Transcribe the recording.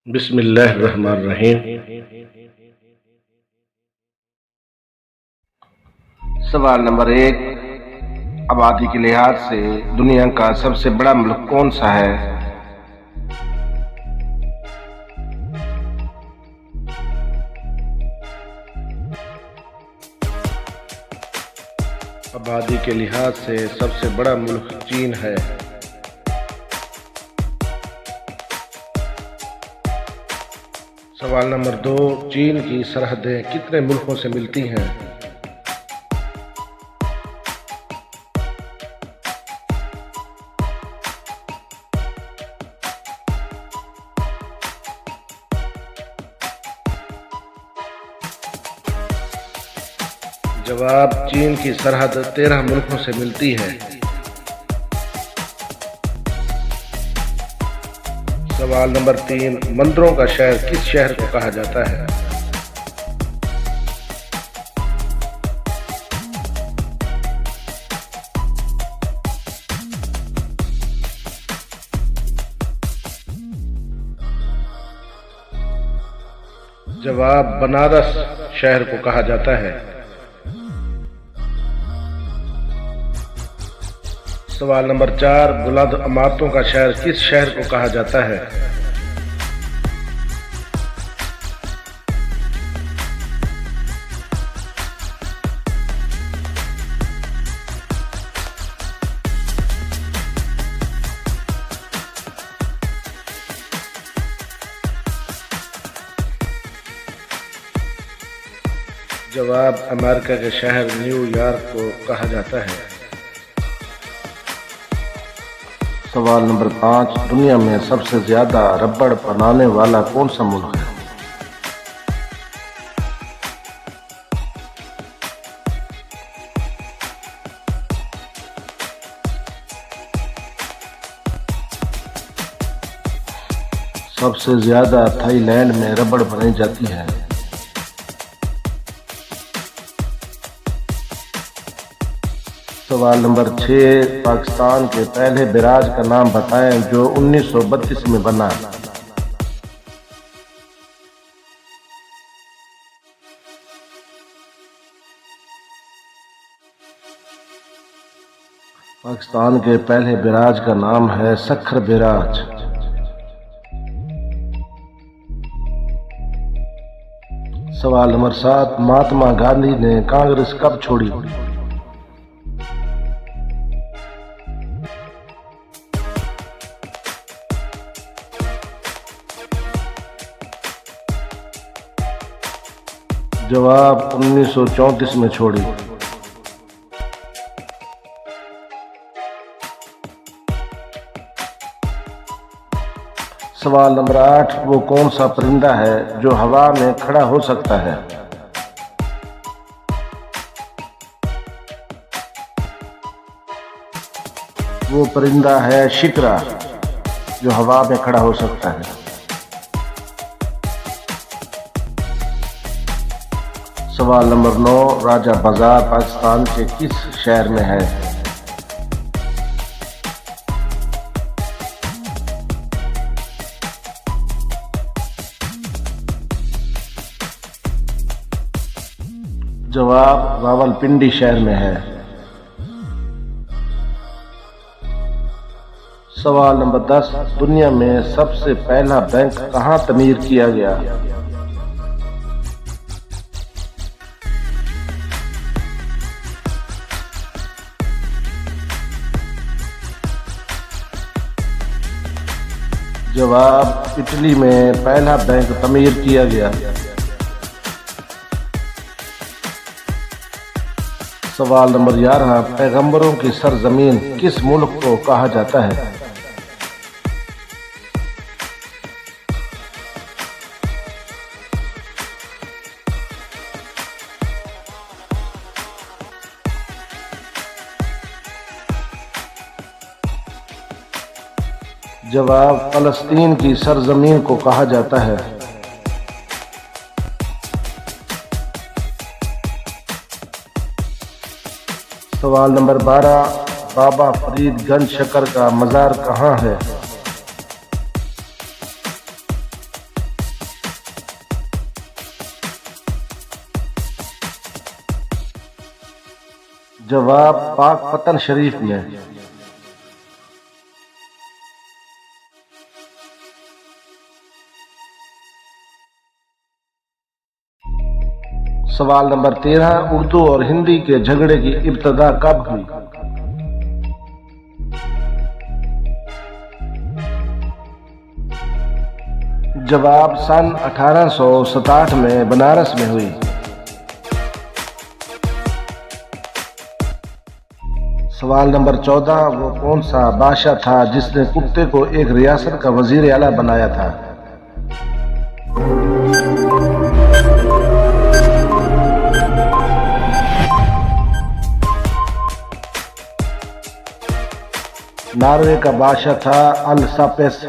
बिस्मिल्लाहिर्रहमानिर्रहीम। सवाल नंबर 1, आबादी के लिहाज से दुनिया का सबसे बड़ा मुल्क कौन सा है? आबादी के लिहाज से सबसे बड़ा मुल्क चीन है। सवाल नंबर 2, चीन की सरहदें कितने मुल्कों से मिलती हैं? जवाब, चीन की सरहद 13 मुल्कों से मिलती है। सवाल नंबर 3, मंदिरों का शहर किस शहर को कहा जाता है? जवाब, बनारस शहर को कहा जाता है। सवाल नंबर 4, बुलंद इमारतों का शहर किस शहर को कहा जाता है? जवाब, अमेरिका के शहर न्यूयॉर्क को कहा जाता है। सवाल नंबर 5, दुनिया में सबसे ज्यादा रबड़ बनाने वाला कौन सा मुल्क है? सबसे ज्यादा थाईलैंड में रबड़ बनाई जाती है। सवाल नंबर 6, पाकिस्तान के पहले बैराज का नाम बताएं जो 1932 में बना। पाकिस्तान के पहले बैराज का नाम है सखर बैराज। सवाल नंबर 7, महात्मा गांधी ने कांग्रेस कब छोड़ी? जवाब, 1934 में छोड़ी। सवाल नंबर 8, वो कौन सा परिंदा है जो हवा में खड़ा हो सकता है? वो परिंदा है शिकरा, जो हवा में खड़ा हो सकता है। सवाल नंबर 9, राजा बाजार पाकिस्तान के किस शहर में है? जवाब, रावलपिंडी शहर में है। सवाल नंबर 10, दुनिया में सबसे पहला बैंक कहाँ तमीर किया गया? जवाब, इटली में पहला बैंक तमीर किया गया। सवाल नंबर 11, पैगंबरों की सरजमीन किस मुल्क को कहा जाता है? जवाब, फलस्तीन की सरजमीन को कहा जाता है। सवाल नंबर 12, बाबा फरीद गंज शक्कर का मज़ार कहाँ है? जवाब पाकपतन शरीफ में। सवाल नंबर 13, उर्दू और हिंदी के झगड़े की इब्तिदा कब हुई? जवाब सन 1867 में बनारस में हुई। सवाल नंबर 14, वो कौन सा बादशाह था जिसने कुत्ते को एक रियासत का वजीर आला बनाया था? नॉर्वे का बादशाह था अल्सापेस।